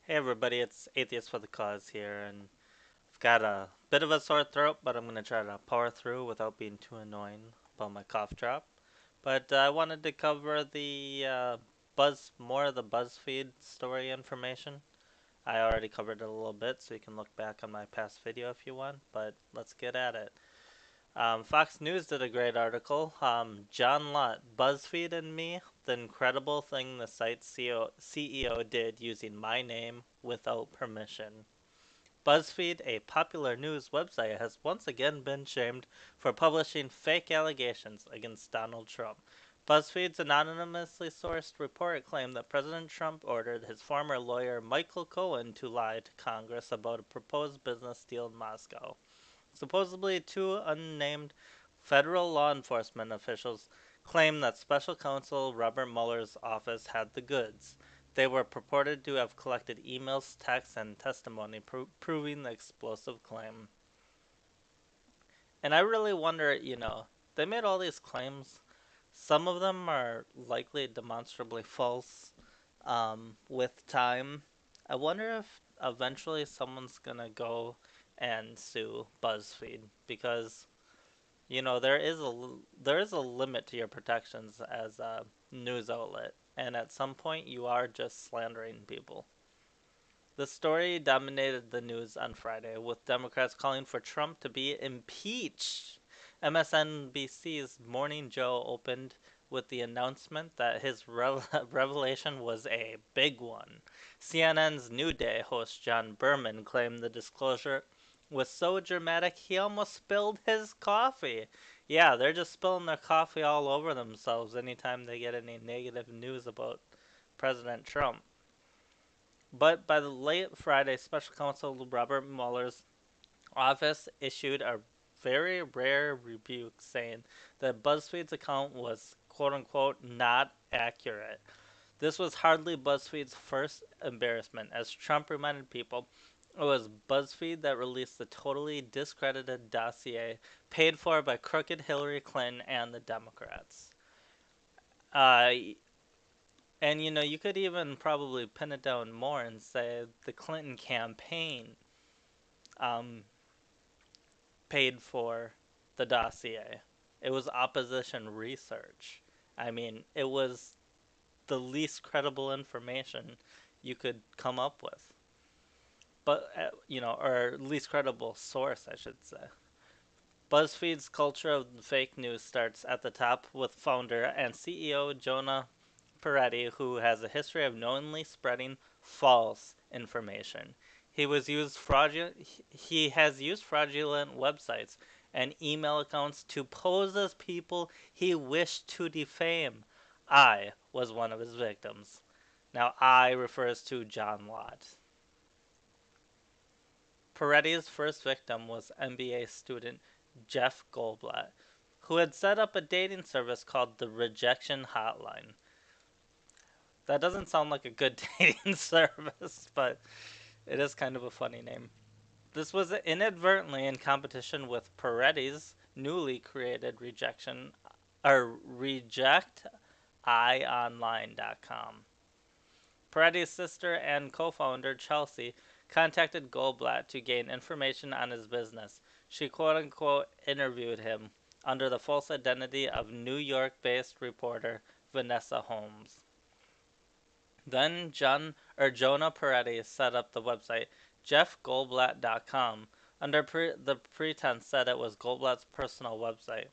Hey everybody, it's Atheist for the Cause here, and I've got a bit of a sore throat, but I'm going to try to power through without being too annoying about my cough drop. But I wanted to cover more of the BuzzFeed story information. I already covered it a little bit, so you can look back on my past video if you want, but let's get at it. Fox News did a great article. John Lott, BuzzFeed and me, the incredible thing the site's CEO did using my name without permission. BuzzFeed, a popular news website, has once again been shamed for publishing fake allegations against Donald Trump. BuzzFeed's anonymously sourced report claimed that President Trump ordered his former lawyer Michael Cohen to lie to Congress about a proposed business deal in Moscow. Supposedly, two unnamed federal law enforcement officials claim that special counsel Robert Mueller's office had the goods. They were purported to have collected emails, texts, and testimony proving the explosive claim. And I really wonder, they made all these claims. Some of them are likely demonstrably false with time. I wonder if eventually someone's gonna go and sue BuzzFeed because there is a limit to your protections as a news outlet, and at some point you are just slandering people. The story dominated the news on Friday, with Democrats calling for Trump to be impeached. MSNBC's Morning Joe opened with the announcement that his revelation was a big one. CNN's New Day host John Berman claimed the disclosure was so dramatic he almost spilled his coffee. Yeah, they're just spilling their coffee all over themselves anytime they get any negative news about President Trump. But by the late Friday, special counsel Robert Mueller's office issued a very rare rebuke saying that BuzzFeed's account was quote unquote not accurate. This was hardly BuzzFeed's first embarrassment, as Trump reminded people it was BuzzFeed that released the totally discredited dossier paid for by crooked Hillary Clinton and the Democrats. Uh, and you could even probably pin it down more and say the Clinton campaign um, paid for the dossier. It was opposition research. I mean, it was the least credible information you could come up with. But, or least credible source, I should say. BuzzFeed's culture of fake news starts at the top with founder and CEO Jonah Peretti, who has a history of knowingly spreading false information. He has used fraudulent websites and email accounts to pose as people he wished to defame. I was one of his victims. Now, I refers to John Lott. Peretti's first victim was MBA student Jeff Goldblatt, who had set up a dating service called the Rejection Hotline. That doesn't sound like a good dating service, but it is kind of a funny name. This was inadvertently in competition with Peretti's newly created rejectionline.com. Peretti's sister and co-founder Chelsea contacted Goldblatt to gain information on his business. She quote-unquote interviewed him under the false identity of New York-based reporter Vanessa Holmes. Then Jonah Peretti set up the website jeffgoldblatt.com under the pretense that it was Goldblatt's personal website.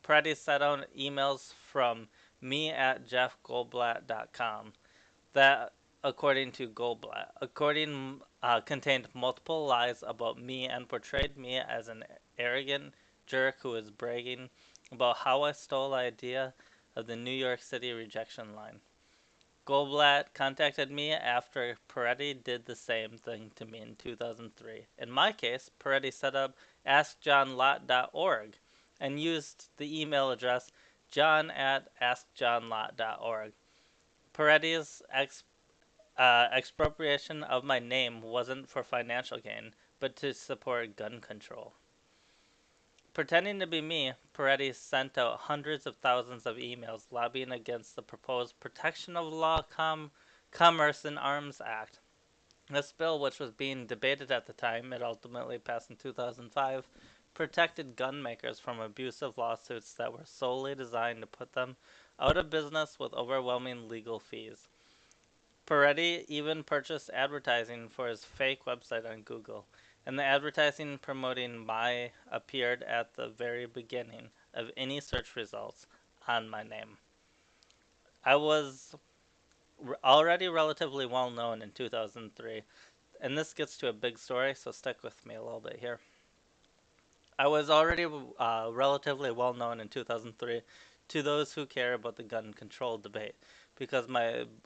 Peretti sent out emails from me at jeffgoldblatt.com that, according to Goldblatt, contained multiple lies about me and portrayed me as an arrogant jerk who is bragging about how I stole the idea of the New York City rejection line. Goldblatt contacted me after Peretti did the same thing to me in 2003. In my case, Peretti set up AskJohnLott.org and used the email address john at askjohnlott.org. Peretti's expropriation of my name wasn't for financial gain, but to support gun control. Pretending to be me, Peretti sent out hundreds of thousands of emails lobbying against the proposed Protection of Law Commerce in Arms Act. This bill, which was being debated at the time, it ultimately passed in 2005, protected gun makers from abusive lawsuits that were solely designed to put them out of business with overwhelming legal fees. Peretti even purchased advertising for his fake website on Google, and the advertising promoting my appeared at the very beginning of any search results on my name. I was already relatively well known in 2003, and this gets to a big story, so stick with me a little bit here. I was already relatively well known in 2003 to those who care about the gun control debate because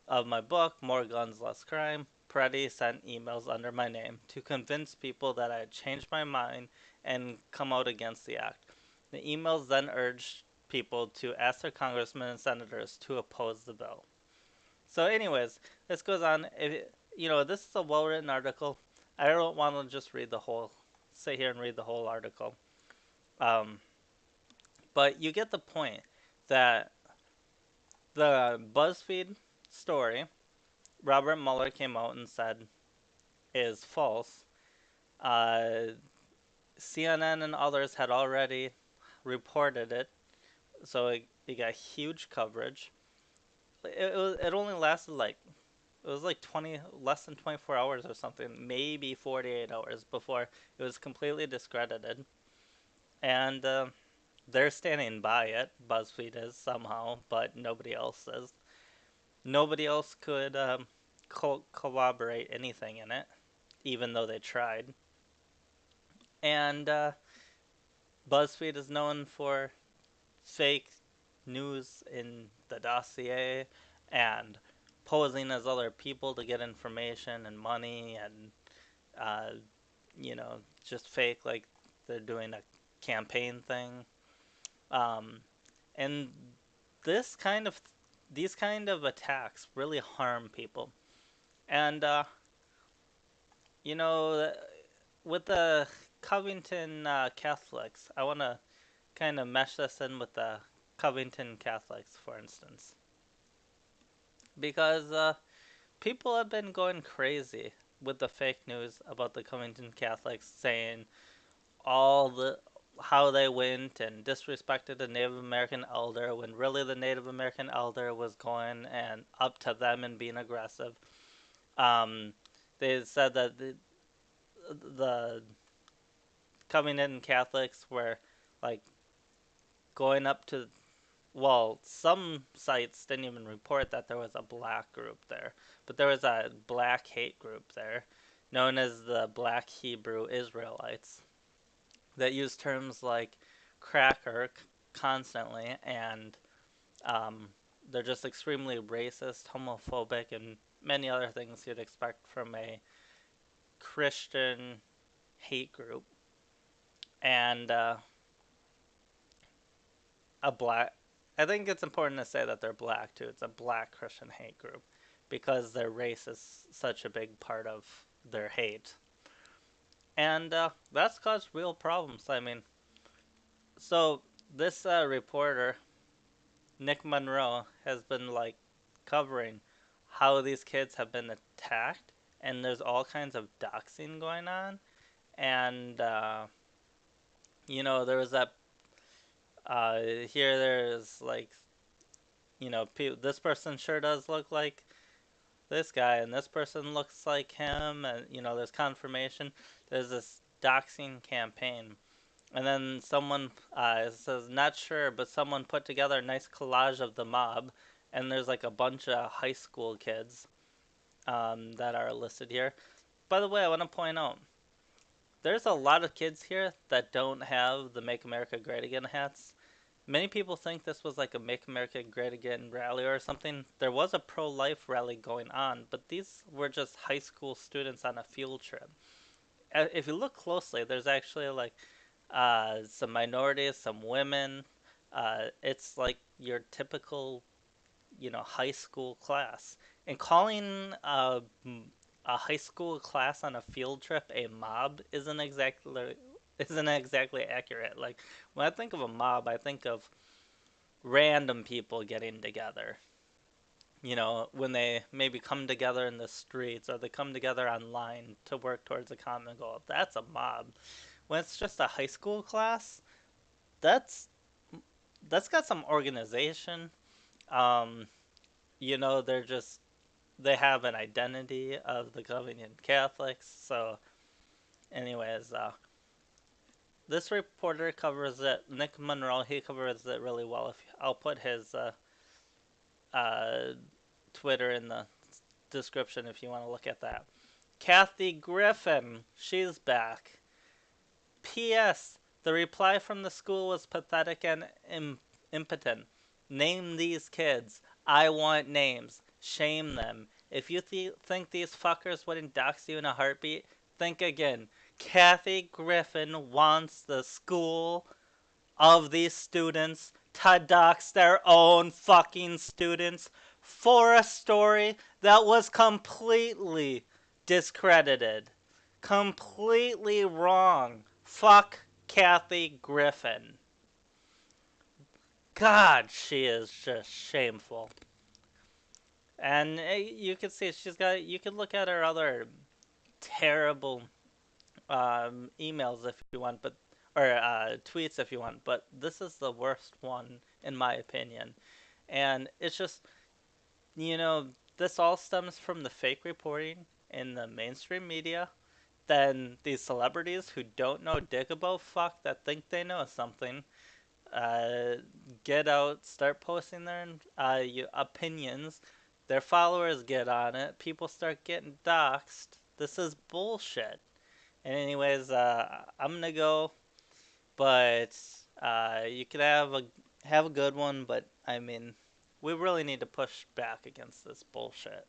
of my book, More Guns, Less Crime. Peretti sent emails under my name to convince people that I had changed my mind and come out against the act. The emails then urged people to ask their congressmen and senators to oppose the bill. So, anyways, this goes on. This is a well-written article. I don't want to just sit here and read the whole article. Um, but you get the point that the BuzzFeed story Robert Mueller came out and said is false. Uh, CNN and others had already reported it, so it got huge coverage. It only lasted like it was like 20 less than 24 hours or something, maybe 48 hours before it was completely discredited. And they're standing by it. BuzzFeed is somehow, but nobody else is. Nobody else could corroborate anything in it, even though they tried. And BuzzFeed is known for fake news in the dossier and posing as other people to get information and money and uh, just fake like they're doing a campaign thing. Um, and this kind of these kind of attacks really harm people. And you know, with the Covington Catholics, I want to kind of mesh this in with the Covington Catholics, for instance, because people have been going crazy with the fake news about the Covington Catholics, saying all the how they went and disrespected a Native American elder when really the Native American elder was going and up to them and being aggressive. Um, they said that the Covington Catholics were like going up to, well, some sites didn't even report that there was a black group there, but there was a black hate group there known as the Black Hebrew Israelites that use terms like cracker constantly, and um, they're just extremely racist, homophobic, and many other things you'd expect from a Christian hate group. And a black. I think it's important to say that they're black too. It's a black Christian hate group because their race is such a big part of their hate, and that's caused real problems. I mean, so this reporter Nick Monroe has been like covering how these kids have been attacked, and there's all kinds of doxing going on, and there was that here there's like this person sure does look like this guy, and this person looks like him, and there's confirmation. There's this doxing campaign, and then someone says not sure, but someone put together a nice collage of the mob, and there's like a bunch of high school kids that are listed here. By the way, I want to point out there's a lot of kids here that don't have the Make America Great Again hats. Many people think this was like a Make America Great Again rally or something. There was a pro-life rally going on, but these were just high school students on a field trip. If you look closely, there's actually like some minorities, some women. It's like your typical, high school class. And calling a high school class on a field trip a mob isn't exactly accurate. Like when I think of a mob, I think of random people getting together. when they maybe come together in the streets or they come together online to work towards a common goal. That's a mob. When it's just a high school class, that's that's got some organization. Um, they're just they have an identity of the Covington Catholics. So, anyways, this reporter covers it. Nick Monroe, he covers it really well. If I'll put his uh, Twitter in the description if you want to look at that. Kathy Griffin, she's back. P.S. The reply from the school was pathetic and impotent. Name these kids. I want names. Shame them. If you think these fuckers wouldn't dox you in a heartbeat, think again. Kathy Griffin wants the school of these students to dox their own fucking students for a story that was completely discredited. Completely wrong. Fuck Kathy Griffin. God, she is just shameful. And you can see she's got. You can look at her other terrible emails if you want, but or tweets if you want. But this is the worst one in my opinion, and it's just you know this all stems from the fake reporting in the mainstream media. Then these celebrities who don't know dick about fuck that think they know something uh, get out, start posting their opinions. Their followers get on it. People start getting doxxed. This is bullshit. And anyways, I'm gonna go, but you could have a good one. But I mean, we really need to push back against this bullshit.